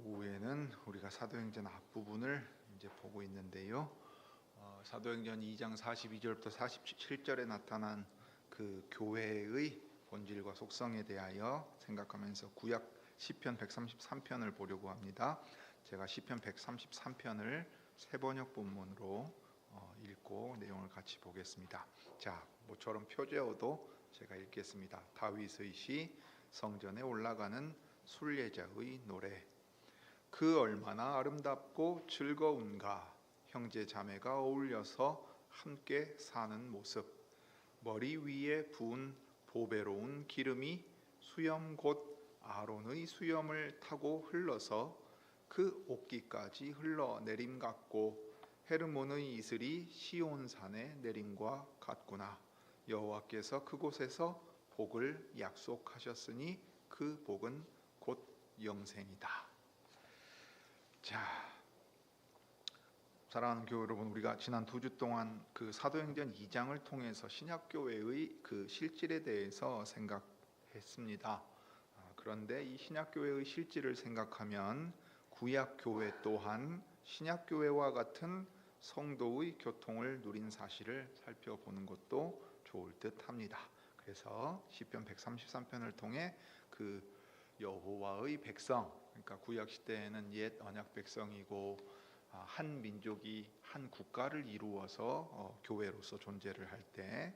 오후에는 우리가 사도행전 앞부분을 이제 보고 있는데요. 사도행전 2장 42절부터 47절에 나타난 그 교회의 본질과 속성에 대하여 생각하면서 구약 시편 133편을 보려고 합니다. 제가 시편 133편을 세번역 본문으로 읽고 내용을 같이 보겠습니다. 자, 모처럼 표제어도 제가 읽겠습니다. 다윗의 시, 성전에 올라가는 순례자의 노래. 그 얼마나 아름답고 즐거운가. 형제 자매가 어울려서 함께 사는 모습. 머리 위에 부은 보배로운 기름이 수염 곧 아론의 수염을 타고 흘러서 그 옷깃까지 흘러내림 같고 헤르몬의 이슬이 시온산에 내림과 같구나. 여호와께서 그곳에서 복을 약속하셨으니 그 복은 곧 영생이다. 자, 사랑하는 교회 여러분, 우리가 지난 2주 동안 그 사도행전 2장을 통해서 신약교회의 그 실질에 대해서 생각했습니다. 그런데 이 신약교회의 실질을 생각하면 구약교회 또한 신약교회와 같은 성도의 교통을 누린 사실을 살펴보는 것도 좋을 듯 합니다. 그래서 시편 133편을 통해 그 여호와의 백성, 그러니까 구약 시대에는 옛 언약 백성이고 한 민족이 한 국가를 이루어서 교회로서 존재를 할 때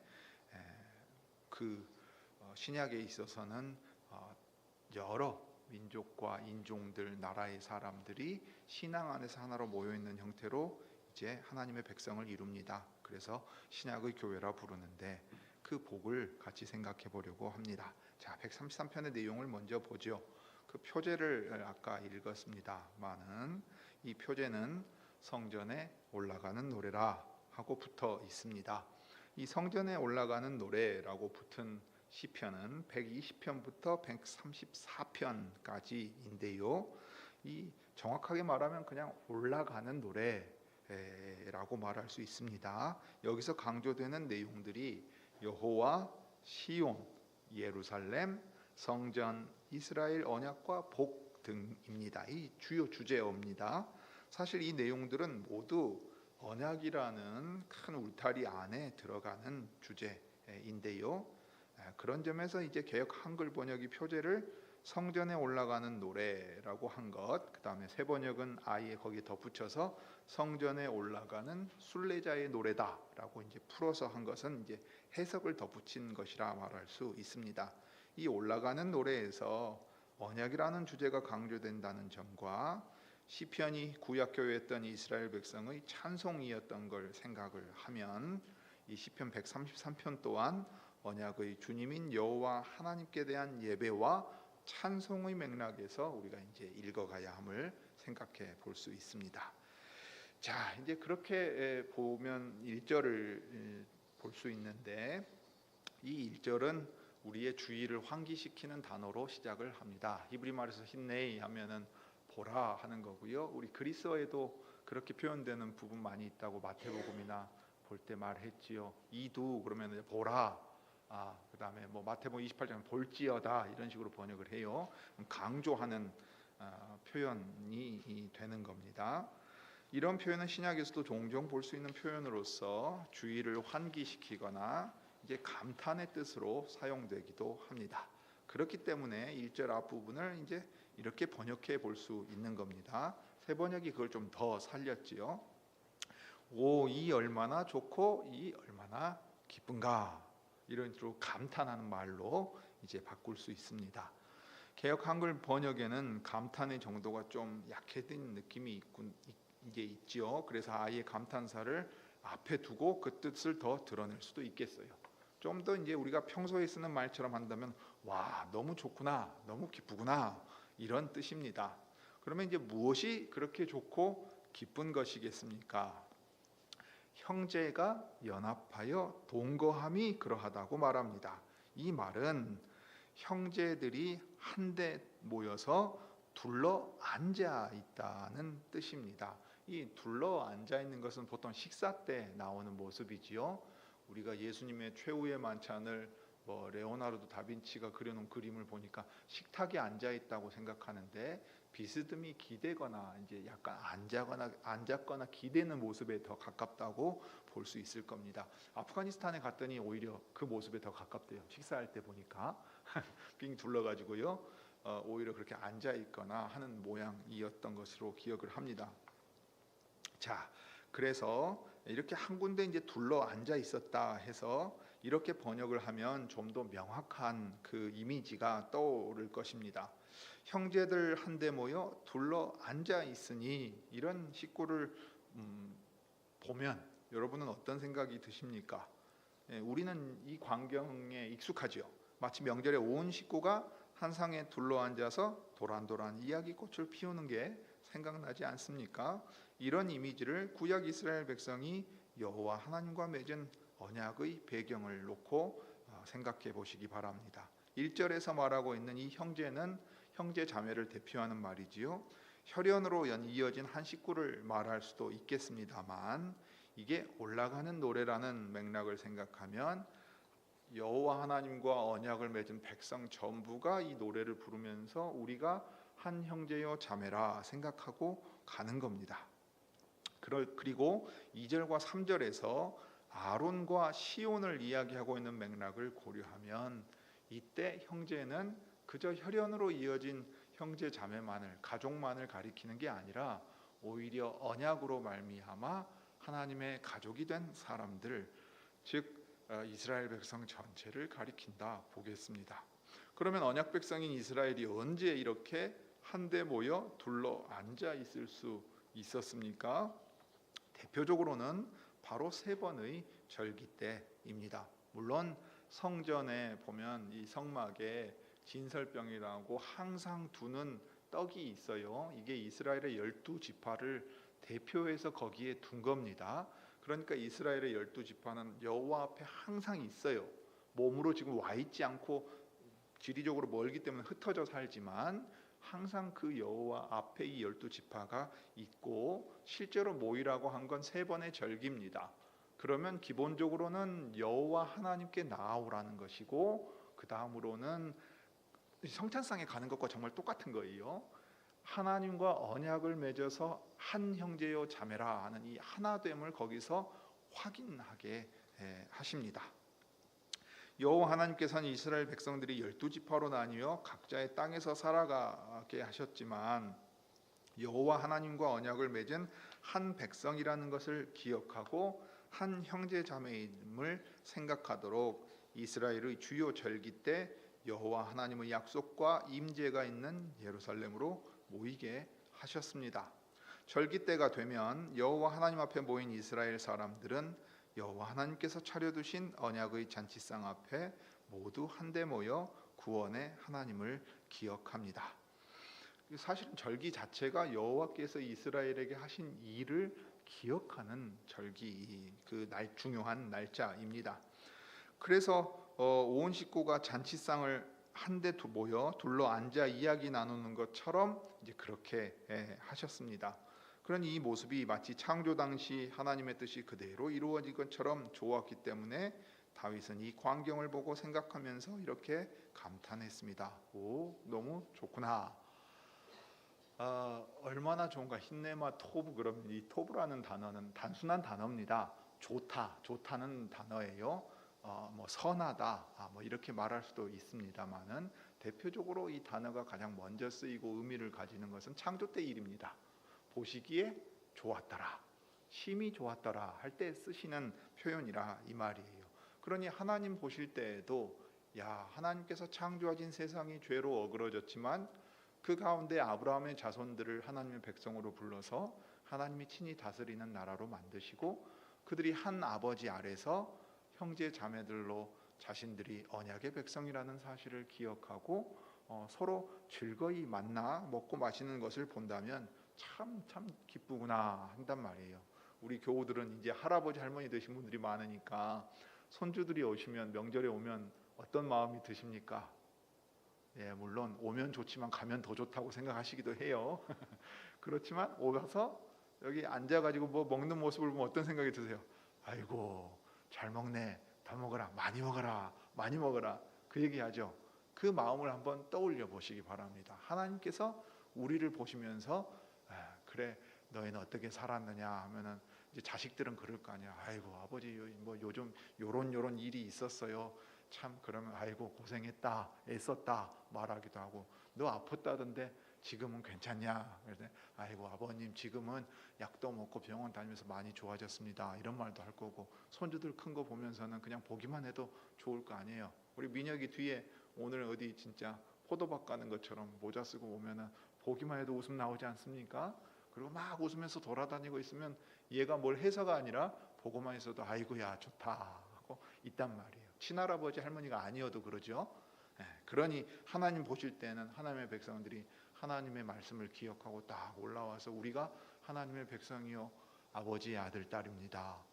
그 신약에 있어서는 여러 민족과 인종들, 나라의 사람들이 신앙 안에서 하나로 모여 있는 형태로 이제 하나님의 백성을 이룹니다. 그래서 신약의 교회라 부르는데 그 복을 같이 생각해 보려고 합니다. 자, 133편의 내용을 먼저 보죠. 그 표제를 아까 읽었습니다만은 이 표제는 성전에 올라가는 노래라 하고 붙어 있습니다. 이 성전에 올라가는 노래라고 붙은 시편은 120편부터 134편까지인데요. 이 정확하게 말하면 그냥 올라가는 노래라고 말할 수 있습니다. 여기서 강조되는 내용들이 여호와, 시온, 예루살렘, 성전, 이스라엘 언약과 복 등입니다. 이 주요 주제어입니다. 사실 이 내용들은 모두 언약이라는 큰 울타리 안에 들어가는 주제인데요. 그런 점에서 이제 개역 한글 번역이 표제를 성전에 올라가는 노래라고 한 것, 그 다음에 새 번역은 아예 거기에 덧붙여서 성전에 올라가는 순례자의 노래다라고 이제 풀어서 한 것은 이제 해석을 덧붙인 것이라 말할 수 있습니다. 이 올라가는 노래에서 언약이라는 주제가 강조된다는 점과 시편이 구약교회였던 이스라엘 백성의 찬송이었던 걸 생각을 하면 이 시편 133편 또한 언약의 주님인 여호와 하나님께 대한 예배와 찬송의 맥락에서 우리가 이제 읽어가야 함을 생각해 볼 수 있습니다. 자, 이제 그렇게 보면 1절을 볼 수 있는데 이 1절은 우리의 주의를 환기시키는 단어로 시작을 합니다. 히브리 말에서 힌네이 하면은 보라 하는 거고요. 우리 그리스어에도 그렇게 표현되는 부분 많이 있다고 마태복음이나 볼 때 말했지요. 이두 그러면 보라. 그다음에 뭐 마태복음 28장 볼지어다 이런 식으로 번역을 해요. 강조하는 표현이 되는 겁니다. 이런 표현은 신약에서도 종종 볼 수 있는 표현으로서 주의를 환기시키거나 이제 감탄의 뜻으로 사용되기도 합니다. 그렇기 때문에 1절 앞부분을 이제 이렇게 번역해 볼 수 있는 겁니다. 새 번역이 그걸 좀 더 살렸지요. 오, 이 얼마나 좋고 이 얼마나 기쁜가, 이런 식으로 감탄하는 말로 이제 바꿀 수 있습니다. 개역 한글 번역에는 감탄의 정도가 좀 약해진 느낌이 이게 있죠. 그래서 아예 감탄사를 앞에 두고 그 뜻을 더 드러낼 수도 있겠어요. 좀 더 이제 우리가 평소에 쓰는 말처럼 한다면 와, 너무 좋구나, 너무 기쁘구나, 이런 뜻입니다. 그러면 이제 무엇이 그렇게 좋고 기쁜 것이겠습니까? 형제가 연합하여 동거함이 그러하다고 말합니다. 이 말은 형제들이 한데 모여서 둘러 앉아 있다는 뜻입니다. 이 둘러 앉아 있는 것은 보통 식사 때 나오는 모습이지요. 우리가 예수님의 최후의 만찬을 뭐 레오나르도 다빈치가 그려놓은 그림을 보니까 식탁에 앉아 있다고 생각하는데 비스듬히 기대거나 이제 약간 앉았거나 기대는 모습에 더 가깝다고 볼 수 있을 겁니다. 아프가니스탄에 갔더니 오히려 그 모습에 더 가깝대요. 식사할 때 보니까 빙 둘러가지고요. 오히려 그렇게 앉아 있거나 하는 모양이었던 것으로 기억을 합니다. 자, 그래서 이렇게 한 군데 이제 둘러 앉아 있었다 해서 이렇게 번역을 하면 좀 더 명확한 그 이미지가 떠오를 것입니다. 형제들 한데 모여 둘러 앉아 있으니, 이런 식구를 보면 여러분은 어떤 생각이 드십니까? 우리는 이 광경에 익숙하죠. 마치 명절에 온 식구가 한 상에 둘러 앉아서 도란도란 이야기꽃을 피우는 게 생각나지 않습니까? 이런 이미지를 구약 이스라엘 백성이 여호와 하나님과 맺은 언약의 배경을 놓고 생각해 보시기 바랍니다. 1절에서 말하고 있는 이 형제는 형제 자매를 대표하는 말이지요. 혈연으로 이어진 한 식구를 말할 수도 있겠습니다만, 이게 올라가는 노래라는 맥락을 생각하면 여호와 하나님과 언약을 맺은 백성 전부가 이 노래를 부르면서 우리가 한 형제요 자매라 생각하고 가는 겁니다. 그리고 2절과 3절에서 아론과 시온을 이야기하고 있는 맥락을 고려하면 이때 형제는 그저 혈연으로 이어진 형제 자매만을, 가족만을 가리키는 게 아니라 오히려 언약으로 말미암아 하나님의 가족이 된 사람들, 즉 이스라엘 백성 전체를 가리킨다 보겠습니다. 그러면 언약 백성인 이스라엘이 언제 이렇게 한데 모여 둘러 앉아 있을 수 있었습니까? 대표적으로는 바로 3번의 절기 때입니다. 물론 성전에 보면 이 성막에 진설병이라고 항상 두는 떡이 있어요. 이게 이스라엘의 12지파를 대표해서 거기에 둔 겁니다. 그러니까 이스라엘의 12지파는 여호와 앞에 항상 있어요. 몸으로 지금 와 있지 않고 지리적으로 멀기 때문에 흩어져 살지만 항상 그 여호와 앞에 이 12지파가 있고, 실제로 모이라고 한 건 3번의 절기입니다. 그러면 기본적으로는 여호와 하나님께 나아오라는 것이고, 그 다음으로는 성찬상에 가는 것과 정말 똑같은 거예요. 하나님과 언약을 맺어서 한 형제요 자매라 하는 이 하나됨을 거기서 확인하게 하십니다. 여호와 하나님께서는 이스라엘 백성들이 12지파로 나뉘어 각자의 땅에서 살아가게 하셨지만, 여호와 하나님과 언약을 맺은 한 백성이라는 것을 기억하고 한 형제 자매임을 생각하도록 이스라엘의 주요 절기 때 여호와 하나님의 약속과 임재가 있는 예루살렘으로 모이게 하셨습니다. 절기 때가 되면 여호와 하나님 앞에 모인 이스라엘 사람들은 여호와 하나님께서 차려두신 언약의 잔치상 앞에 모두 한데 모여 구원의 하나님을 기억합니다. 사실은 절기 자체가 여호와께서 이스라엘에게 하신 일을 기억하는 절기, 그 중요한 날짜입니다. 그래서 온 식구가 잔치상을 한데 모여 둘러 앉아 이야기 나누는 것처럼 이제 그렇게 하셨습니다. 그런 이 모습이 마치 창조 당시 하나님의 뜻이 그대로 이루어진 것처럼 좋았기 때문에 다윗은 이 광경을 보고 생각하면서 이렇게 감탄했습니다. 오, 너무 좋구나. 얼마나 좋은가. 힌네마 토브. 그러면 이 토브라는 단어는 단순한 단어입니다. 좋다는 단어예요. 뭐 선하다, 뭐 이렇게 말할 수도 있습니다만은 대표적으로 이 단어가 가장 먼저 쓰이고 의미를 가지는 것은 창조 때 일입니다. 보시기에 좋았더라, 심히 좋았더라 할 때 쓰시는 표현이라 이 말이에요. 그러니 하나님 보실 때에도 하나님께서 창조하신 세상이 죄로 어그러졌지만 그 가운데 아브라함의 자손들을 하나님의 백성으로 불러서 하나님이 친히 다스리는 나라로 만드시고, 그들이 한 아버지 아래서 형제 자매들로 자신들이 언약의 백성이라는 사실을 기억하고 서로 즐거이 만나 먹고 마시는 것을 본다면 참 기쁘구나 한단 말이에요. 우리 교우들은 이제 할아버지 할머니 되신 분들이 많으니까 손주들이 오시면, 명절에 오면 어떤 마음이 드십니까? 물론 오면 좋지만 가면 더 좋다고 생각하시기도 해요. 그렇지만 오셔서 여기 앉아가지고 뭐 먹는 모습을 보면 어떤 생각이 드세요? 아이고 잘 먹네, 더 먹어라, 많이 먹어라, 많이 먹어라, 그 얘기하죠. 그 마음을 한번 떠올려 보시기 바랍니다. 하나님께서 우리를 보시면서 그래 너희는 어떻게 살았느냐 하면은 이제 자식들은 그럴 거 아니야. 아이고 아버지 뭐 요즘 요런 일이 있었어요. 참 그러면 아이고 고생했다, 애썼다 말하기도 하고, 너 아팠다던데 지금은 괜찮냐? 그래서 아이고 아버님 지금은 약도 먹고 병원 다니면서 많이 좋아졌습니다, 이런 말도 할 거고, 손주들 큰 거 보면서는 그냥 보기만 해도 좋을 거 아니에요. 우리 민혁이 뒤에 오늘 어디 진짜 포도밭 가는 것처럼 모자 쓰고 오면은 보기만 해도 웃음 나오지 않습니까? 그리고 막 웃으면서 돌아다니고 있으면 얘가 뭘 해서가 아니라 보고만 있어도 아이고야 좋다 하고 있단 말이에요. 친할아버지 할머니가 아니어도 그러죠. 그러니 하나님 보실 때는 하나님의 백성들이 하나님의 말씀을 기억하고 딱 올라와서 우리가 하나님의 백성이요 아버지의 아들 딸입니다.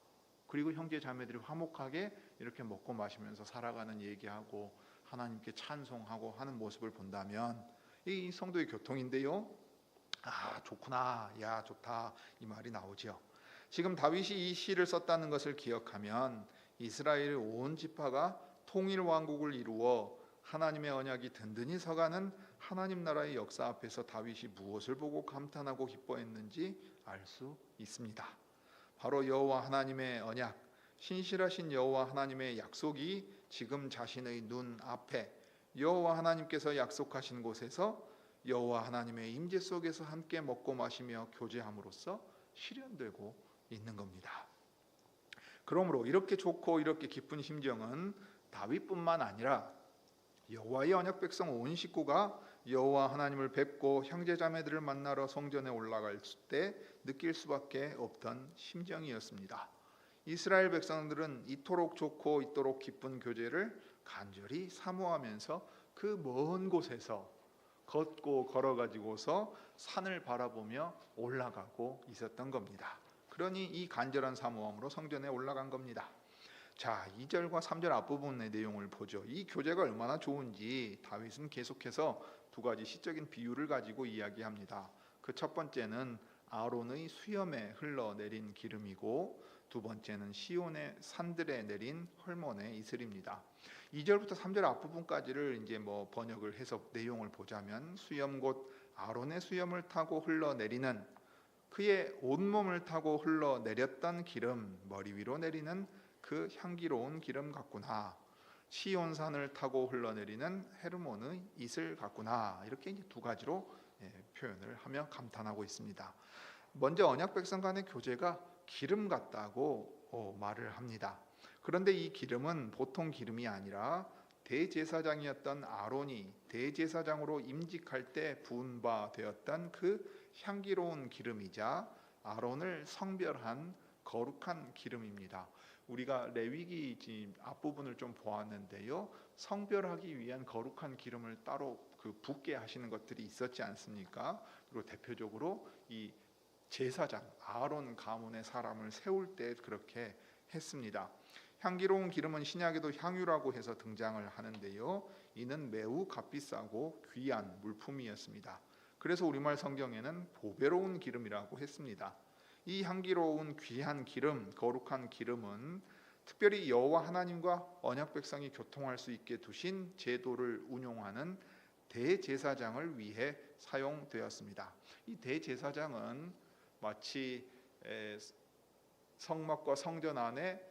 그리고 형제 자매들이 화목하게 이렇게 먹고 마시면서 살아가는 얘기하고 하나님께 찬송하고 하는 모습을 본다면 이 성도의 교통인데요. 아 좋구나, 야 좋다, 이 말이 나오죠. 지금 다윗이 이 시를 썼다는 것을 기억하면 이스라엘의 온 지파가 통일 왕국을 이루어 하나님의 언약이 든든히 서가는 하나님 나라의 역사 앞에서 다윗이 무엇을 보고 감탄하고 기뻐했는지 알 수 있습니다. 바로 여호와 하나님의 언약, 신실하신 여호와 하나님의 약속이 지금 자신의 눈 앞에 여호와 하나님께서 약속하신 곳에서 여호와 하나님의 임재 속에서 함께 먹고 마시며 교제함으로써 실현되고 있는 겁니다. 그러므로 이렇게 좋고 이렇게 기쁜 심정은 다윗뿐만 아니라 여호와의 언약 백성 온 식구가 여호와 하나님을 뵙고 형제자매들을 만나러 성전에 올라갈 때 느낄 수밖에 없던 심정이었습니다. 이스라엘 백성들은 이토록 좋고 이토록 기쁜 교제를 간절히 사모하면서 그 먼 곳에서 걷고 걸어가지고서 산을 바라보며 올라가고 있었던 겁니다. 그러니 이 간절한 사모함으로 성전에 올라간 겁니다. 자, 2절과 3절 앞부분의 내용을 보죠. 이 교제가 얼마나 좋은지 다윗은 계속해서 두 가지 시적인 비유를 가지고 이야기합니다. 그 첫 번째는 아론의 수염에 흘러내린 기름이고, 두 번째는 시온의 산들에 내린 헐몬의 이슬입니다. 2절부터 3절 앞부분까지를 이제 뭐 번역을 해서 내용을 보자면, 수염 곧 아론의 수염을 타고 흘러내리는 그의 온몸을 타고 흘러내렸던 기름, 머리 위로 내리는 그 향기로운 기름 같구나. 시온산을 타고 흘러내리는 헤르몬의 이슬 같구나. 이렇게 이제 두 가지로 표현을 하며 감탄하고 있습니다. 먼저 언약 백성 간의 교제가 기름 같다고 말을 합니다. 그런데 이 기름은 보통 기름이 아니라 대제사장이었던 아론이 대제사장으로 임직할 때 부은 바 되었던 그 향기로운 기름이자 아론을 성별한 거룩한 기름입니다. 우리가 레위기 앞부분을 좀 보았는데요, 성별하기 위한 거룩한 기름을 따로 붓게 하시는 것들이 있었지 않습니까? 그리고 대표적으로 이 제사장 아론 가문의 사람을 세울 때 그렇게 했습니다. 향기로운 기름은 신약에도 향유라고 해서 등장을 하는데요, 이는 매우 값비싸고 귀한 물품이었습니다. 그래서 우리말 성경에는 보배로운 기름이라고 했습니다. 이 향기로운 귀한 기름, 거룩한 기름은 특별히 여호와 하나님과 언약 백성이 교통할 수 있게 두신 제도를 운용하는 대제사장을 위해 사용되었습니다. 이 대제사장은 마치 성막과 성전 안에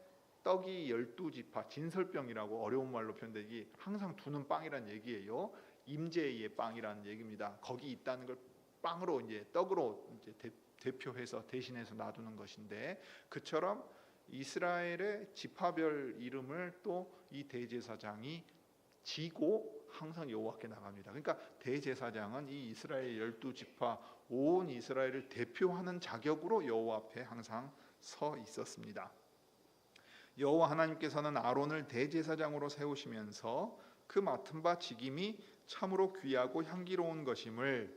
떡이 12지파, 진설병이라고 어려운 말로 표현되기 항상 두는 빵이란 얘기예요. 임재의 빵이라는 얘기입니다. 거기 있다는 걸 빵으로 이제 떡으로 이제 대표해서 대신해서 놔두는 것인데, 그처럼 이스라엘의 지파별 이름을 또 이 대제사장이 지고 항상 여호와께 나갑니다. 그러니까 대제사장은 이 이스라엘 12지파 온 이스라엘을 대표하는 자격으로 여호와 앞에 항상 서 있었습니다. 여호와 하나님께서는 아론을 대제사장으로 세우시면서 그 맡은 바 직임이 참으로 귀하고 향기로운 것임을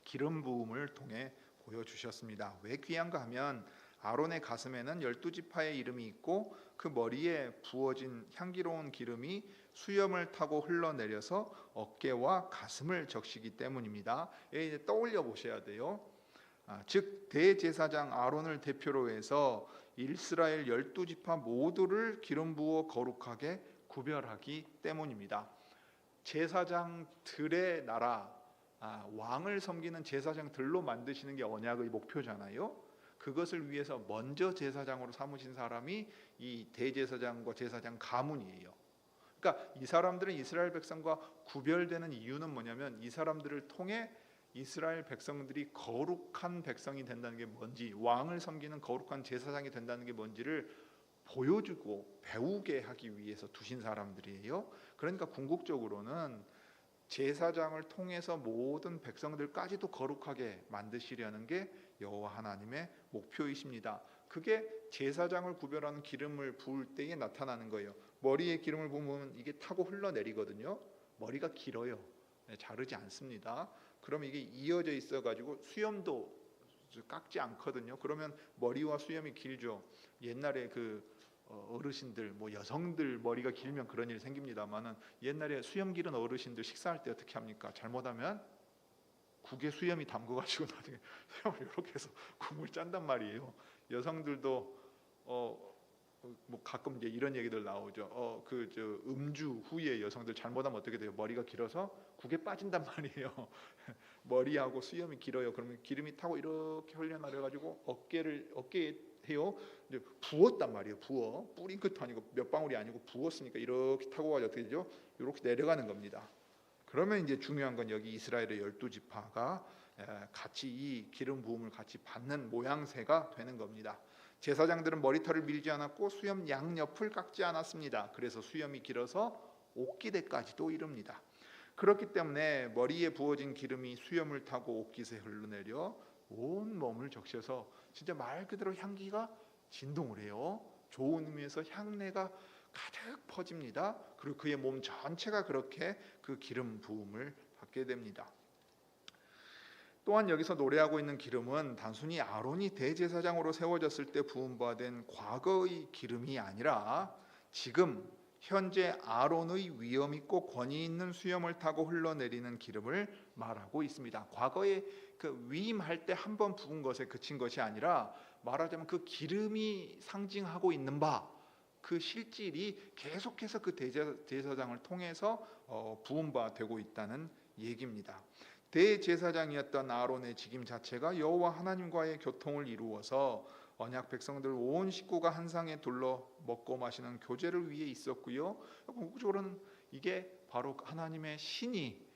기름 부음을 통해 보여주셨습니다. 왜 귀한가 하면 아론의 가슴에는 12지파의 이름이 있고 그 머리에 부어진 향기로운 기름이 수염을 타고 흘러내려서 어깨와 가슴을 적시기 때문입니다. 이제 떠올려 보셔야 돼요. 즉 대제사장 아론을 대표로 해서 이스라엘 12지파 모두를 기름 부어 거룩하게 구별하기 때문입니다. 제사장들의 나라, 왕을 섬기는 제사장들로 만드시는 게 언약의 목표잖아요. 그것을 위해서 먼저 제사장으로 삼으신 사람이 이 대제사장과 제사장 가문이에요. 그러니까 이 사람들은 이스라엘 백성과 구별되는 이유는 뭐냐면 이 사람들을 통해 이스라엘 백성들이 거룩한 백성이 된다는 게 뭔지, 왕을 섬기는 거룩한 제사장이 된다는 게 뭔지를 보여주고 배우게 하기 위해서 두신 사람들이에요. 그러니까 궁극적으로는 제사장을 통해서 모든 백성들까지도 거룩하게 만드시려는 게 여호와 하나님의 목표이십니다. 그게 제사장을 구별하는 기름을 부을 때에 나타나는 거예요. 머리에 기름을 부으면 이게 타고 흘러내리거든요. 머리가 길어요. 자르지 않습니다. 그럼 이게 이어져 있어 가지고 수염도 깎지 않거든요. 그러면 머리와 수염이 길죠. 옛날에 어르신들, 뭐 여성들 머리가 길면 그런 일이 생깁니다만은 옛날에 수염 기른 어르신들 식사할 때 어떻게 합니까? 잘못하면 국에 수염이 담궈가지고 나중에 수염을 이렇게 해서 국물 짠단 말이에요. 여성들도 뭐 가끔 이제 이런 얘기들 나오죠. 음주 후에 여성들 잘못하면 어떻게 돼요? 머리가 길어서 국에 빠진단 말이에요. 머리하고 수염이 길어요. 그러면 기름이 타고 이렇게 흘려내려가지고 어깨에 해요. 이제 부었단 말이에요. 뿌린 것도 아니고 몇 방울이 아니고 부었으니까 이렇게 타고 가지고 어떻게 되죠? 이렇게 내려가는 겁니다. 그러면 이제 중요한 건 여기 이스라엘의 12지파가 같이 이 기름 부음을 같이 받는 모양새가 되는 겁니다. 제사장들은 머리털을 밀지 않았고 수염 양옆을 깎지 않았습니다. 그래서 수염이 길어서 옥기대까지도 이릅니다. 그렇기 때문에 머리에 부어진 기름이 수염을 타고 옥깃에 흘러내려 온 몸을 적셔서 진짜 말 그대로 향기가 진동을 해요. 좋은 의미에서 향내가 가득 퍼집니다. 그리고 그의 몸 전체가 그렇게 그 기름 부음을 받게 됩니다. 또한 여기서 노래하고 있는 기름은 단순히 아론이 대제사장으로 세워졌을 때 부음받은 과거의 기름이 아니라 지금 현재 아론의 위엄 있고 권위 있는 수염을 타고 흘러내리는 기름을 말하고 있습니다. 과거에 그 위임할 때 한 번 부은 것에 그친 것이 아니라 말하자면 그 기름이 상징하고 있는 바, 그 실질이 계속해서 그 대제사장을 통해서 부음바 되고 있다는 얘기입니다. 대제사장이었던 아론의 직임 자체가 여호와 하나님과의 교통을 이루어서 언약 백성들 온 식구가 한 상에 둘러 먹고 마시는 교제를 위해 있었고요. 궁극적으로는 이게 바로 하나님의 신이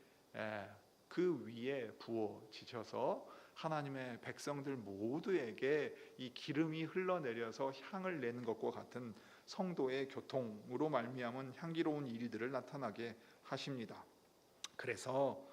그 위에 부어지셔서 하나님의 백성들 모두에게 이 기름이 흘러내려서 향을 내는 것과 같은 성도의 교통으로 말미암은 향기로운 일들을 나타나게 하십니다. 그래서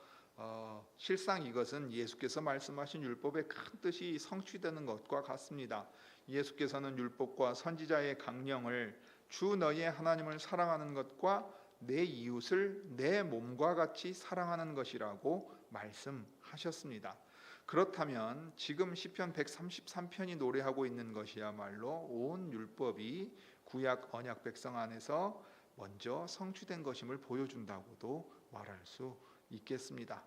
실상 이것은 예수께서 말씀하신 율법의 큰 뜻이 성취되는 것과 같습니다. 예수께서는 율법과 선지자의 강령을 주 너희의 하나님을 사랑하는 것과 내 이웃을 내 몸과 같이 사랑하는 것이라고 말씀하셨습니다. 그렇다면 지금 시편 133편이 노래하고 있는 것이야말로 온 율법이 구약 언약 백성 안에서 먼저 성취된 것임을 보여준다고도 말할 수 있겠습니다.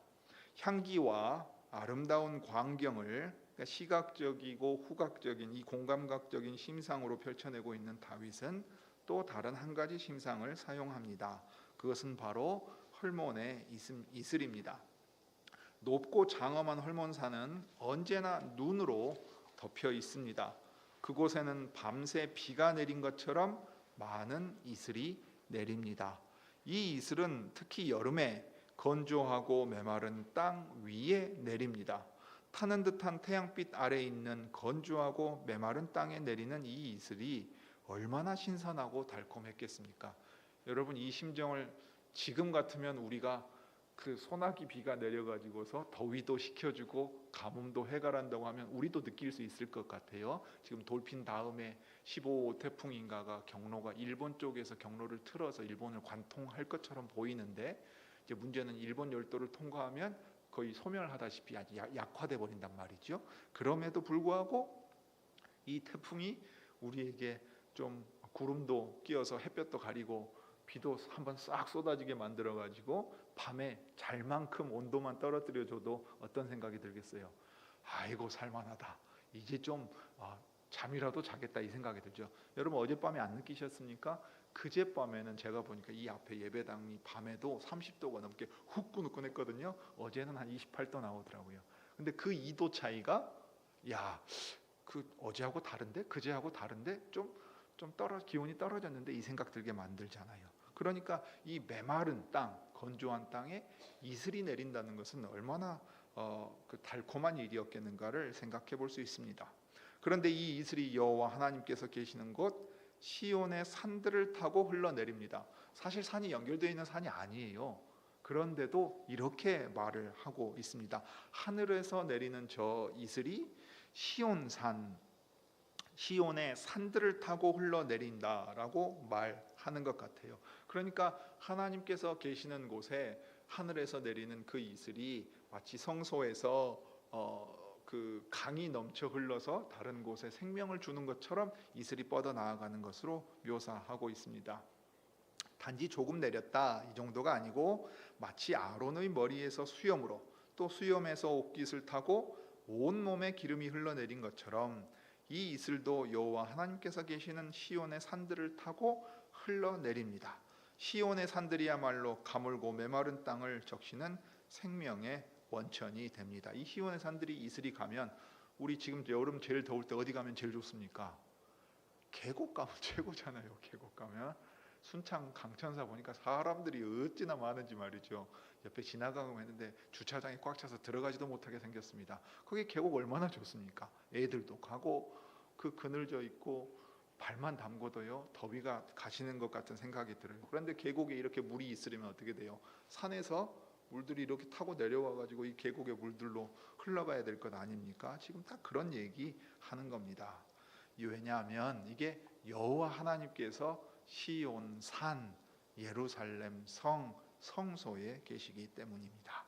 향기와 아름다운 광경을 그러니까 시각적이고 후각적인 이 공감각적인 심상으로 펼쳐내고 있는 다윗은 또 다른 한 가지 심상을 사용합니다. 그것은 바로 헐몬의 이슬입니다. 높고 장엄한 헐몬산은 언제나 눈으로 덮여 있습니다. 그곳에는 밤새 비가 내린 것처럼 많은 이슬이 내립니다. 이 이슬은 특히 여름에 건조하고 메마른 땅 위에 내립니다. 타는 듯한 태양빛 아래에 있는 건조하고 메마른 땅에 내리는 이 이슬이 얼마나 신선하고 달콤했겠습니까? 여러분 이 심정을 지금 같으면 우리가 그 소나기 비가 내려가지고서 더위도 식혀주고 가뭄도 해결한다고 하면 우리도 느낄 수 있을 것 같아요. 지금 돌핀 다음에 15호 태풍인가가 경로가 일본 쪽에서 경로를 틀어서 일본을 관통할 것처럼 보이는데 이제 문제는 일본 열도를 통과하면 거의 소멸하다시피 아주 약화돼 버린단 말이죠. 그럼에도 불구하고 이 태풍이 우리에게 좀 구름도 끼어서 햇볕도 가리고 비도 한번 싹 쏟아지게 만들어 가지고 밤에 잘 만큼 온도만 떨어뜨려 줘도 어떤 생각이 들겠어요? 아이고 살만하다. 이제 좀 잠이라도 자겠다 이 생각이 들죠. 여러분 어젯밤에 안 느끼셨습니까? 그젯밤에는 제가 보니까 이 앞에 예배당이 밤에도 30도가 넘게 후끈후끈했거든요. 어제는 한 28도 나오더라고요. 근데 그 2도 차이가 야, 그 어제하고 다른데 그제하고 다른데 좀 기온이 떨어졌는데 이 생각 들게 만들잖아요. 그러니까 이 메마른 땅, 건조한 땅에 이슬이 내린다는 것은 얼마나 그 달콤한 일이었겠는가를 생각해 볼 수 있습니다. 그런데 이 이슬이 여호와 하나님께서 계시는 곳 시온의 산들을 타고 흘러내립니다. 사실 산이 연결되어 있는 산이 아니에요. 그런데도 이렇게 말을 하고 있습니다. 하늘에서 내리는 저 이슬이 시온산, 시온의 산들을 타고 흘러내린다라고 말하는 것 같아요. 그러니까 하나님께서 계시는 곳에 하늘에서 내리는 그 이슬이 마치 성소에서 그 강이 넘쳐 흘러서 다른 곳에 생명을 주는 것처럼 이슬이 뻗어 나아가는 것으로 묘사하고 있습니다. 단지 조금 내렸다 이 정도가 아니고 마치 아론의 머리에서 수염으로 또 수염에서 옷깃을 타고 온 몸에 기름이 흘러내린 것처럼 이 이슬도 여호와 하나님께서 계시는 시온의 산들을 타고 흘러내립니다. 시온의 산들이야말로 가물고 메마른 땅을 적시는 생명의 원천이 됩니다. 이 시온의 산들이 이슬이 가면 우리 지금 여름 제일 더울 때 어디 가면 제일 좋습니까? 계곡 가면 최고잖아요. 계곡 가면 순창 강천사 보니까 사람들이 어찌나 많은지 말이죠. 옆에 지나가고 했는데 주차장이 꽉 차서 들어가지도 못하게 생겼습니다. 거기 계곡 얼마나 좋습니까? 애들도 가고 그 그늘져 있고 발만 담궈도요 더위가 가시는 것 같은 생각이 들어요. 그런데 계곡에 이렇게 물이 있으려면 어떻게 돼요? 산에서 물들이 이렇게 타고 내려와 가지고 이 계곡의 물들로 흘러가야 될 것 아닙니까? 지금 딱 그런 얘기 하는 겁니다. 왜냐하면 이게 여호와 하나님께서 시온 산 예루살렘 성소에 계시기 때문입니다.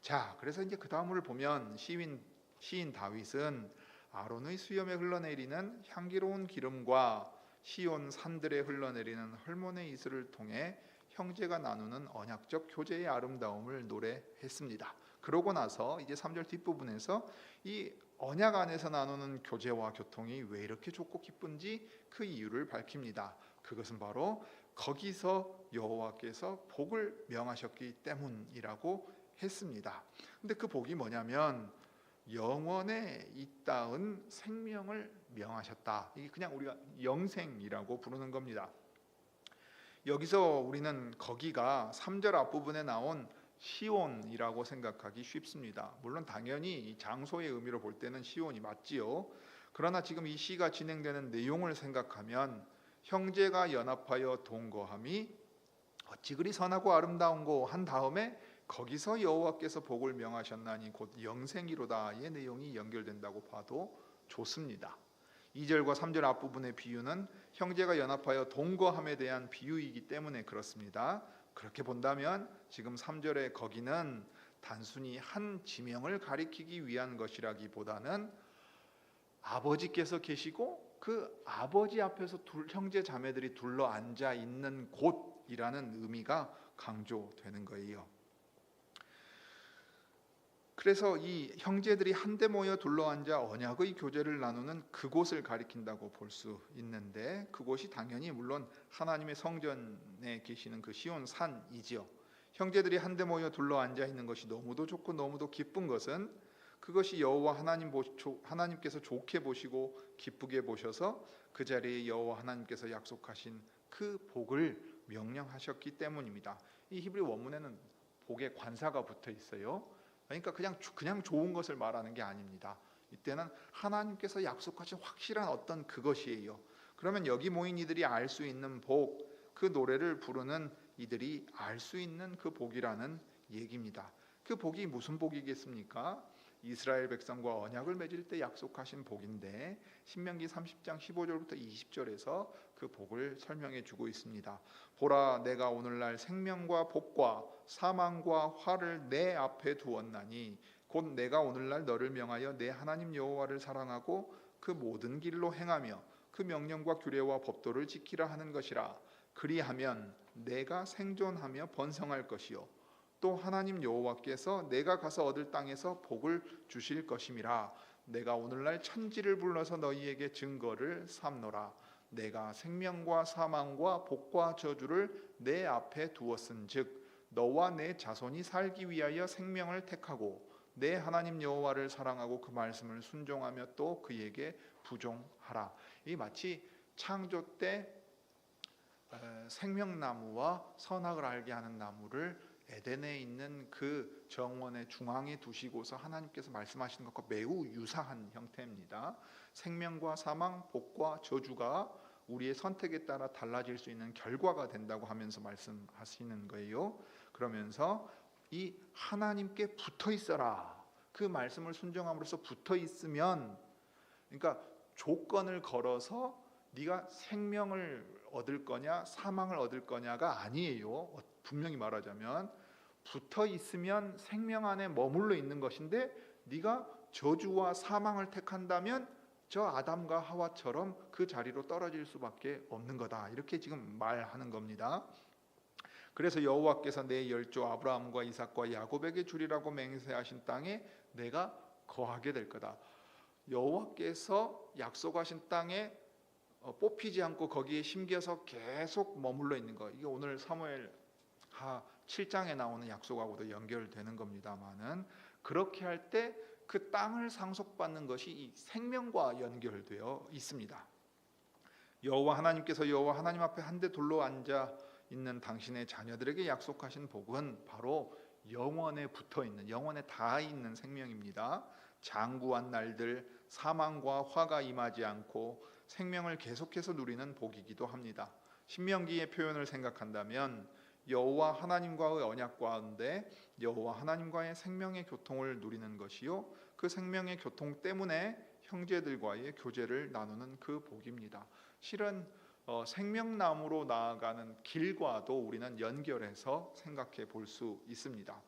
자, 그래서 이제 그 다음을 보면 시인 다윗은 아론의 수염에 흘러내리는 향기로운 기름과 시온 산들에 흘러내리는 헐몬의 이슬을 통해 형제가 나누는 언약적 교제의 아름다움을 노래했습니다. 그러고 나서 이제 3절 뒷부분에서 이 언약 안에서 나누는 교제와 교통이 왜 이렇게 좋고 기쁜지 그 이유를 밝힙니다. 그것은 바로 거기서 여호와께서 복을 명하셨기 때문이라고 했습니다. 근데 그 복이 뭐냐면 영원에 잇닿은 생명을 명하셨다. 이게 그냥 우리가 영생이라고 부르는 겁니다. 여기서 우리는 거기가 3절 앞부분에 나온 시온이라고 생각하기 쉽습니다. 물론 당연히 이 장소의 의미로 볼 때는 시온이 맞지요. 그러나 지금 이 시가 진행되는 내용을 생각하면 형제가 연합하여 동거함이 어찌 그리 선하고 아름다운고 한 다음에 거기서 여호와께서 복을 명하셨나니 곧 영생이로다의 내용이 연결된다고 봐도 좋습니다. 2절과 3절 앞부분의 비유는 형제가 연합하여 동거함에 대한 비유이기 때문에 그렇습니다. 그렇게 본다면 지금 3절의 거기는 단순히 한 지명을 가리키기 위한 것이라기보다는 아버지께서 계시고 그 아버지 앞에서 형제 자매들이 둘러 앉아 있는 곳이라는 의미가 강조되는 거예요. 그래서 이 형제들이 한데 모여 둘러앉아 언약의 교제를 나누는 그곳을 가리킨다고 볼 수 있는데 그곳이 당연히 물론 하나님의 성전에 계시는 그 시온 산이지요. 형제들이 한데 모여 둘러앉아 있는 것이 너무도 좋고 너무도 기쁜 것은 그것이 여호와 하나님께서 좋게 보시고 기쁘게 보셔서 그 자리에 여호와 하나님께서 약속하신 그 복을 명령하셨기 때문입니다. 이 히브리 원문에는 복의 관사가 붙어 있어요. 그러니까 그냥 좋은 것을 말하는 게 아닙니다. 이때는 하나님께서 약속하신 확실한 어떤 그것이에요. 그러면 여기 모인 이들이 알 수 있는 복, 그 노래를 부르는 이들이 알 수 있는 그 복이라는 얘기입니다. 그 복이 무슨 복이겠습니까? 이스라엘 백성과 언약을 맺을 때 약속하신 복인데 신명기 30장 15절부터 20절에서 그 복을 설명해 주고 있습니다. 보라, 내가 오늘날 생명과 복과 사망과 화를 내 앞에 두었나니 곧 내가 오늘날 너를 명하여 내 하나님 여호와를 사랑하고 그 모든 길로 행하며 그 명령과 규례와 법도를 지키라 하는 것이라. 그리하면 내가 생존하며 번성할 것이요 또 하나님 여호와께서 내가 가서 얻을 땅에서 복을 주실 것임이라. 내가 오늘날 천지를 불러서 너희에게 증거를 삼노라. 내가 생명과 사망과 복과 저주를 내 앞에 두었은즉 너와 내 자손이 살기 위하여 생명을 택하고 내 하나님 여호와를 사랑하고 그 말씀을 순종하며 또 그에게 부종하라. 이 마치 창조 때 생명나무와 선악을 알게 하는 나무를 에덴에 있는 그 정원의 중앙에 두시고서 하나님께서 말씀하시는 것과 매우 유사한 형태입니다. 생명과 사망, 복과 저주가 우리의 선택에 따라 달라질 수 있는 결과가 된다고 하면서 말씀하시는 거예요. 그러면서 이 하나님께 붙어 있어라. 그 말씀을 순종함으로써 붙어 있으면, 그러니까 조건을 걸어서 네가 생명을 얻을 거냐 사망을 얻을 거냐가 아니에요. 분명히 말하자면 붙어 있으면 생명 안에 머물러 있는 것인데, 네가 저주와 사망을 택한다면 저 아담과 하와처럼 그 자리로 떨어질 수밖에 없는 거다. 이렇게 지금 말하는 겁니다. 그래서 여호와께서 내 열조 아브라함과 이삭과 야곱에게 주리라고 맹세하신 땅에 내가 거하게 될 거다. 여호와께서 약속하신 땅에 뽑히지 않고 거기에 심겨서 계속 머물러 있는 거, 이게 오늘 사무엘하 7장에 나오는 약속하고도 연결되는 겁니다만은, 그렇게 할 때 그 땅을 상속받는 것이 이 생명과 연결되어 있습니다. 여호와 하나님께서 여호와 하나님 앞에 한데 둘러 앉아 있는 당신의 자녀들에게 약속하신 복은 바로 영원에 붙어 있는, 영원에 닿아 있는 생명입니다. 장구한 날들 사망과 화가 임하지 않고 생명을 계속해서 누리는 복이기도 합니다. 신명기의 표현을 생각한다면 여호와 하나님과의 언약 가운데 여호와 하나님과의 생명의 교통을 누리는 것이요, 그 생명의 교통 때문에 형제들과의 교제를 나누는 그 복입니다. 실은 생명나무로 나아가는 길과도 우리는 연결해서 생각해 볼 수 있습니다.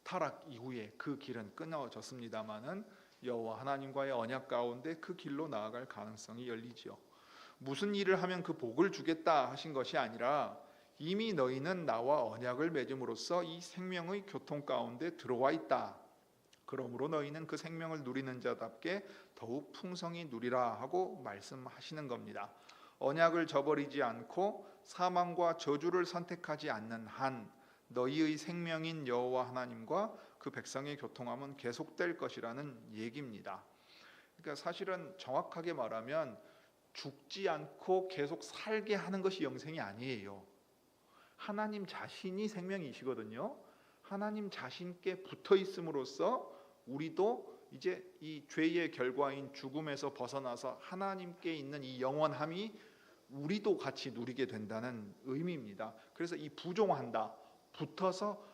타락 이후에 그 길은 끊어졌습니다마는 여호와 하나님과의 언약 가운데 그 길로 나아갈 가능성이 열리지요. 무슨 일을 하면 그 복을 주겠다 하신 것이 아니라 이미 너희는 나와 언약을 맺음으로써 이 생명의 교통 가운데 들어와 있다. 그러므로 너희는 그 생명을 누리는 자답게 더욱 풍성히 누리라 하고 말씀하시는 겁니다. 언약을 저버리지 않고 사망과 저주를 선택하지 않는 한 너희의 생명인 여호와 하나님과 그 백성의 교통함은 계속될 것이라는 얘기입니다. 그러니까 사실은 정확하게 말하면 죽지 않고 계속 살게 하는 것이 영생이 아니에요. 하나님 자신이 생명이시거든요. 하나님 자신께 붙어 있음으로써 우리도 이제 이 죄의 결과인 죽음에서 벗어나서 하나님께 있는 이 영원함이 우리도 같이 누리게 된다는 의미입니다. 그래서 이 부종한다, 붙어서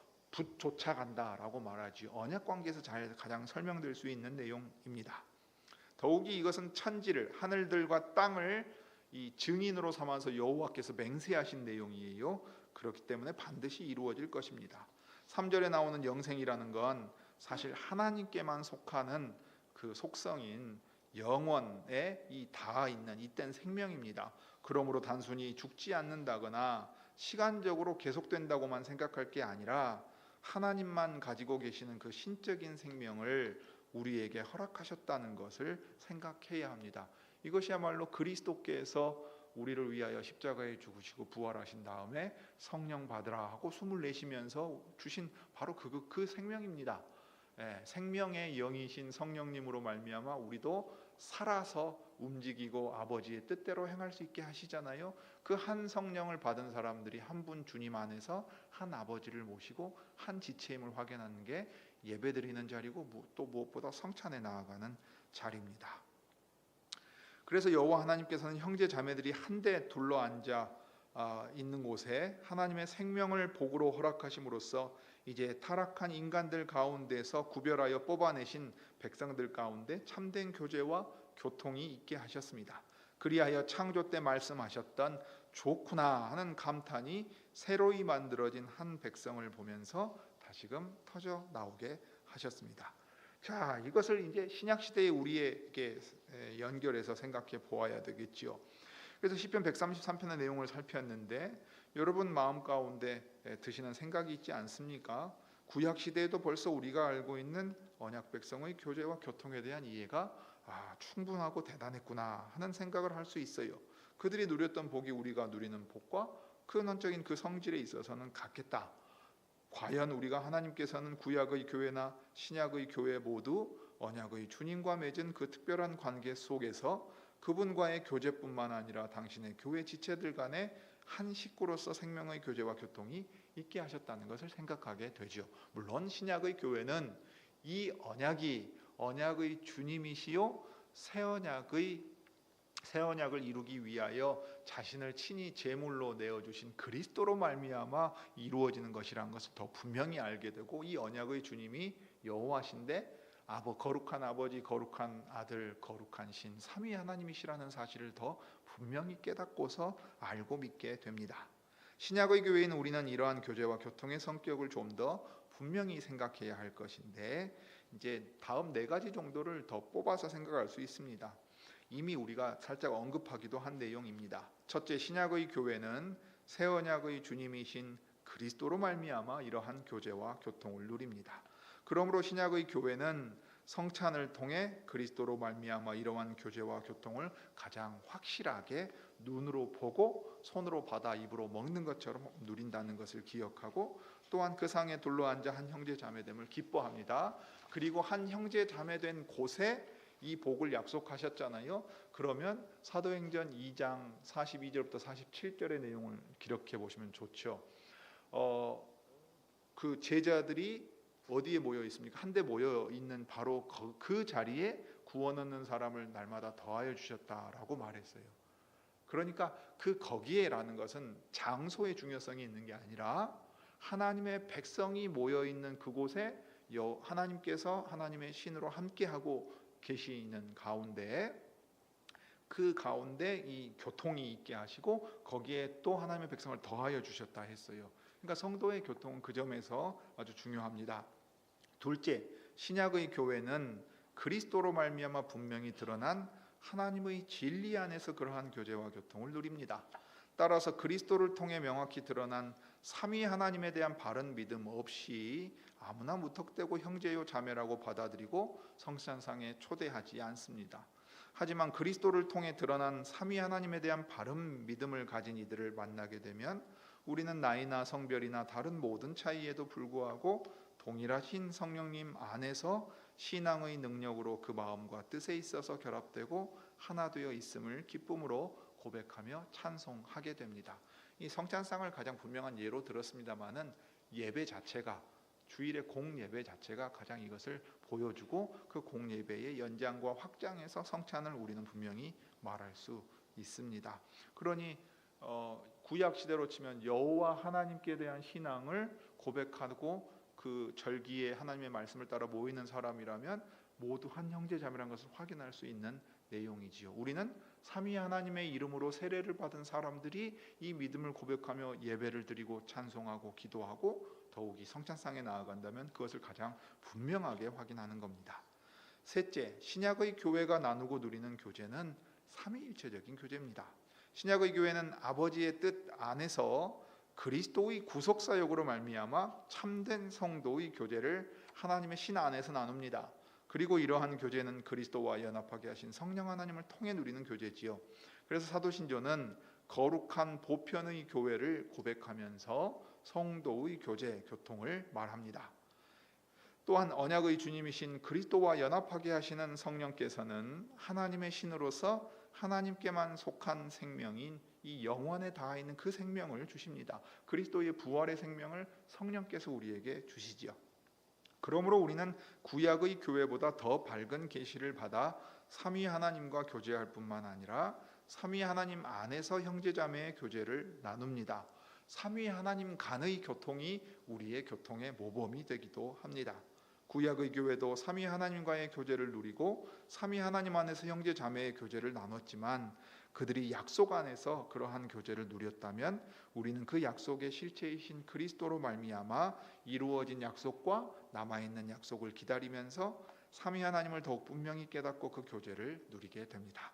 쫓아간다라고 말하지, 언약 관계에서 가장 설명될 수 있는 내용입니다. 더욱이 이것은 천지를, 하늘들과 땅을 이 증인으로 삼아서 여호와께서 맹세하신 내용이에요. 그렇기 때문에 반드시 이루어질 것입니다. 3절에 나오는 영생이라는 건 사실 하나님께만 속하는 그 속성인 영원에 이 닿아 있는 잇된 생명입니다. 그러므로 단순히 죽지 않는다거나 시간적으로 계속된다고만 생각할 게 아니라 하나님만 가지고 계시는 그 신적인 생명을 우리에게 허락하셨다는 것을 생각해야 합니다. 이것이야말로 그리스도께서 우리를 위하여 십자가에 죽으시고 부활하신 다음에 성령 받으라 하고 숨을 내쉬면서 주신 바로 그 생명입니다. 생명의 영이신 성령님으로 말미암아 우리도 살아서 움직이고 아버지의 뜻대로 행할 수 있게 하시잖아요. 그 한 성령을 받은 사람들이 한 분 주님 안에서 한 아버지를 모시고 한 지체임을 확인하는 게 예배드리는 자리고 또 무엇보다 성찬에 나아가는 자리입니다. 그래서 여호와 하나님께서는 형제 자매들이 한데 둘러 앉아 있는 곳에 하나님의 생명을 복으로 허락하심으로써 이제 타락한 인간들 가운데서 구별하여 뽑아내신 백성들 가운데 참된 교제와 교통이 있게 하셨습니다. 그리하여 창조 때 말씀하셨던 좋구나 하는 감탄이 새로이 만들어진 한 백성을 보면서 다시금 터져 나오게 하셨습니다. 자, 이것을 이제 신약 시대에 우리에게 연결해서 생각해 보아야 되겠지요. 그래서 시편 133편의 내용을 살폈는데 여러분 마음 가운데 드시는 생각이 있지 않습니까? 구약 시대에도 벌써 우리가 알고 있는 언약 백성의 교제와 교통에 대한 이해가 충분하고 대단했구나 하는 생각을 할 수 있어요. 그들이 누렸던 복이 우리가 누리는 복과 근원적인 그 성질에 있어서는 같겠다. 과연 우리가 하나님께서는 구약의 교회나 신약의 교회 모두 언약의 주님과 맺은 그 특별한 관계 속에서 그분과의 교제뿐만 아니라 당신의 교회 지체들 간의 한 식구로서 생명의 교제와 교통이 있게 하셨다는 것을 생각하게 되죠. 물론 신약의 교회는 이 언약의 주님이시요 새 언약을 이루기 위하여 자신을 친히 제물로 내어주신 그리스도로 말미암아 이루어지는 것이라는 것을 더 분명히 알게 되고, 이 언약의 주님이 여호와신데 거룩한 아버지, 거룩한 아들, 거룩한 신, 삼위 하나님이시라는 사실을 더 분명히 깨닫고서 알고 믿게 됩니다. 신약의 교회인 우리는 이러한 교제와 교통의 성격을 좀 더 분명히 생각해야 할 것인데, 이제 다음 4가지 정도를 더 뽑아서 생각할 수 있습니다. 이미 우리가 살짝 언급하기도 한 내용입니다. 첫째, 신약의 교회는 새 언약의 주님이신 그리스도로 말미암아 이러한 교제와 교통을 누립니다. 그러므로 신약의 교회는 성찬을 통해 그리스도로 말미암아 이러한 교제와 교통을 가장 확실하게 눈으로 보고 손으로 받아 입으로 먹는 것처럼 누린다는 것을 기억하고, 또한 그 상에 둘러앉아 한 형제 자매됨을 기뻐합니다. 그리고 한 형제 자매된 곳에 이 복을 약속하셨잖아요. 그러면 사도행전 2장 42절부터 47절의 내용을 기록해 보시면 좋죠. 그 제자들이 어디에 모여 있습니까? 한데 모여 있는 바로 그 자리에 구원 얻는 사람을 날마다 더하여 주셨다라고 말했어요. 그러니까 그 거기에라는 것은 장소의 중요성이 있는 게 아니라 하나님의 백성이 모여 있는 그곳에 하나님께서 하나님의 신으로 함께하고 계시는 가운데, 그 가운데 이 교통이 있게 하시고 거기에 또 하나님의 백성을 더하여 주셨다 했어요. 그러니까 성도의 교통은 그 점에서 아주 중요합니다. 둘째, 신약의 교회는 그리스도로 말미암아 분명히 드러난 하나님의 진리 안에서 그러한 교제와 교통을 누립니다. 따라서 그리스도를 통해 명확히 드러난 삼위 하나님에 대한 바른 믿음 없이 아무나 무턱대고 형제요 자매라고 받아들이고 성찬상에 초대하지 않습니다. 하지만 그리스도를 통해 드러난 삼위 하나님에 대한 바른 믿음을 가진 이들을 만나게 되면 우리는 나이나 성별이나 다른 모든 차이에도 불구하고 동일하신 성령님 안에서 신앙의 능력으로 그 마음과 뜻에 있어서 결합되고 하나 되어 있음을 기쁨으로 고백하며 찬송하게 됩니다. 이 성찬상을 가장 분명한 예로 들었습니다마는 예배 자체가, 주일의 공예배 자체가 가장 이것을 보여주고, 그 공예배의 연장과 확장해서 성찬을 우리는 분명히 말할 수 있습니다. 그러니 구약 시대로 치면 여호와 하나님께 대한 신앙을 고백하고 그 절기에 하나님의 말씀을 따라 모이는 사람이라면 모두 한 형제자매라는 것을 확인할 수 있는 내용이지요. 우리는 삼위 하나님의 이름으로 세례를 받은 사람들이 이 믿음을 고백하며 예배를 드리고 찬송하고 기도하고 더욱이 성찬상에 나아간다면 그것을 가장 분명하게 확인하는 겁니다. 셋째, 신약의 교회가 나누고 누리는 교제는 삼위일체적인 교제입니다. 신약의 교회는 아버지의 뜻 안에서 그리스도의 구속사역으로 말미암아 참된 성도의 교제를 하나님의 신 안에서 나눕니다. 그리고 이러한 교제는 그리스도와 연합하게 하신 성령 하나님을 통해 누리는 교제지요. 그래서 사도신조는 거룩한 보편의 교회를 고백하면서 성도의 교제, 교통을 말합니다. 또한 언약의 주님이신 그리스도와 연합하게 하시는 성령께서는 하나님의 신으로서 하나님께만 속한 생명인 이 영원에 닿아 있는 그 생명을 주십니다. 그리스도의 부활의 생명을 성령께서 우리에게 주시지요. 그러므로 우리는 구약의 교회보다 더 밝은 계시를 받아 삼위 하나님과 교제할 뿐만 아니라 삼위 하나님 안에서 형제자매의 교제를 나눕니다. 삼위 하나님 간의 교통이 우리의 교통의 모범이 되기도 합니다. 구약의 교회도 삼위 하나님과의 교제를 누리고 삼위 하나님 안에서 형제 자매의 교제를 나눴지만 그들이 약속 안에서 그러한 교제를 누렸다면 우리는 그 약속의 실체이신 그리스도로 말미암아 이루어진 약속과 남아있는 약속을 기다리면서 삼위 하나님을 더욱 분명히 깨닫고 그 교제를 누리게 됩니다.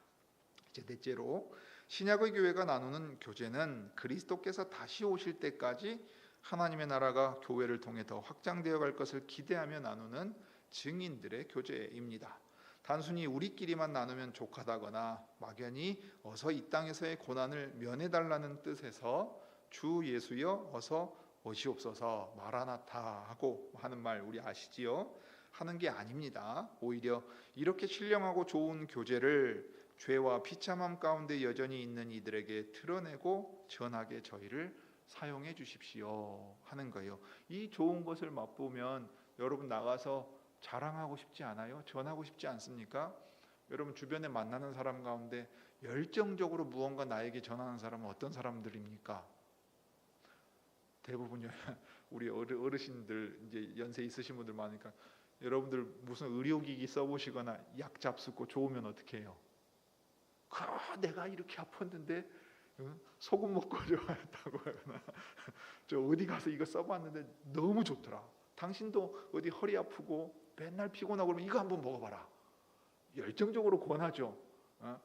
이제 넷째로, 신약의 교회가 나누는 교제는 그리스도께서 다시 오실 때까지 하나님의 나라가 교회를 통해 더 확장되어 갈 것을 기대하며 나누는 증인들의 교제입니다. 단순히 우리끼리만 나누면 족하다거나 막연히 어서 이 땅에서의 고난을 면해달라는 뜻에서 주 예수여 어서 오시옵소서 마라나타 하고 하는 말 우리 아시지요? 하는 게 아닙니다. 오히려 이렇게 신령하고 좋은 교제를 죄와 비참함 가운데 여전히 있는 이들에게 드러내고 전하게 저희를 사용해 주십시오 하는 거예요. 이 좋은 것을 맛보면 여러분 나가서 자랑하고 싶지 않아요? 전하고 싶지 않습니까? 여러분 주변에 만나는 사람 가운데 열정적으로 무언가 나에게 전하는 사람은 어떤 사람들입니까? 대부분 우리 어르신들 이제 연세 있으신 분들 많으니까 여러분들 무슨 의료기기 써보시거나 약 잡수고 좋으면 어떻게 해요? 내가 이렇게 아팠는데 소금 먹고 좋아했다고 하거나 저 어디 가서 이거 써봤는데 너무 좋더라. 당신도 어디 허리 아프고 맨날 피곤하고 그러면 이거 한번 먹어봐라. 열정적으로 권하죠.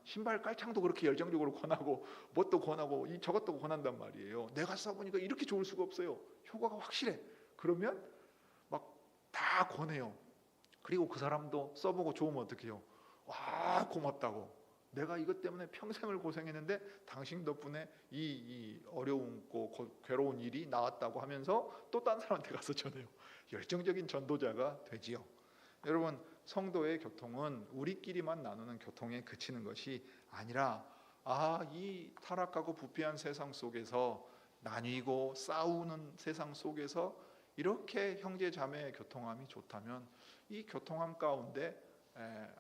신발 깔창도 그렇게 열정적으로 권하고 뭣도 권하고 저것도 권한단 말이에요. 내가 써보니까 이렇게 좋을 수가 없어요. 효과가 확실해. 그러면 막 다 권해요. 그리고 그 사람도 써보고 좋으면 어떻게 해요? 와 고맙다고. 내가 이것 때문에 평생을 고생했는데 당신 덕분에 이 어려운고 괴로운 일이 나았다고 하면서 또 다른 사람한테 가서 전해요. 열정적인 전도자가 되지요. 여러분 성도의 교통은 우리끼리만 나누는 교통에 그치는 것이 아니라 이 타락하고 부패한 세상 속에서 나뉘고 싸우는 세상 속에서 이렇게 형제 자매의 교통함이 좋다면 이 교통함 가운데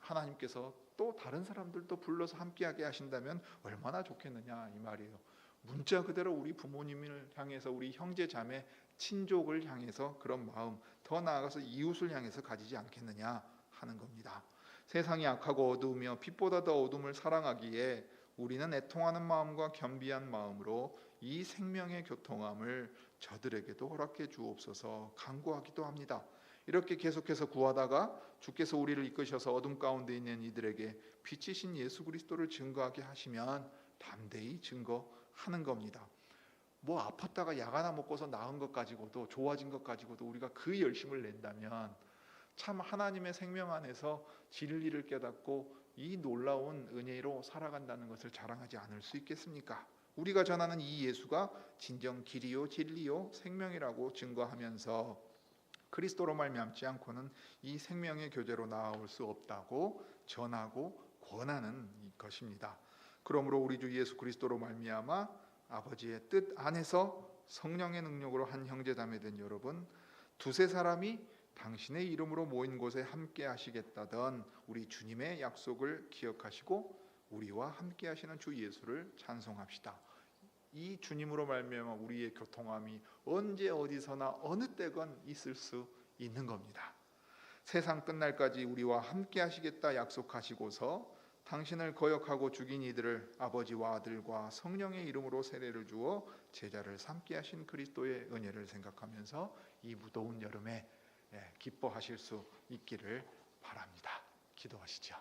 하나님께서 또 다른 사람들도 불러서 함께하게 하신다면 얼마나 좋겠느냐 이 말이에요. 문자 그대로 우리 부모님을 향해서 우리 형제 자매 친족을 향해서 그런 마음 더 나아가서 이웃을 향해서 가지지 않겠느냐 하는 겁니다. 세상이 악하고 어두우며 빛보다 더 어둠을 사랑하기에 우리는 애통하는 마음과 겸비한 마음으로 이 생명의 교통함을 저들에게도 허락해 주옵소서 간구하기도 합니다. 이렇게 계속해서 구하다가 주께서 우리를 이끄셔서 어둠 가운데 있는 이들에게 빛이신 예수 그리스도를 증거하게 하시면 담대히 증거하는 겁니다. 뭐 아팠다가 약 하나 먹고서 나은 것 가지고도 좋아진 것 가지고도 우리가 그 열심을 낸다면 참 하나님의 생명 안에서 진리를 깨닫고 이 놀라운 은혜로 살아간다는 것을 자랑하지 않을 수 있겠습니까? 우리가 전하는 이 예수가 진정 길이요 진리요 생명이라고 증거하면서 그리스도로 말미암지 않고는 이 생명의 교제로 나아올 수 없다고 전하고 권하는 것입니다. 그러므로 우리 주 예수 그리스도로 말미암아 아버지의 뜻 안에서 성령의 능력으로 한 형제자매 된 여러분, 두세 사람이 당신의 이름으로 모인 곳에 함께 하시겠다던 우리 주님의 약속을 기억하시고 우리와 함께 하시는 주 예수를 찬송합시다. 이 주님으로 말미암아 우리의 교통함이 언제 어디서나 어느 때건 있을 수 있는 겁니다. 세상 끝날까지 우리와 함께 하시겠다 약속하시고서 당신을 거역하고 죽인 이들을 아버지와 아들과 성령의 이름으로 세례를 주어 제자를 삼게 하신 그리스도의 은혜를 생각하면서 이 무더운 여름에 기뻐하실 수 있기를 바랍니다. 기도하시죠.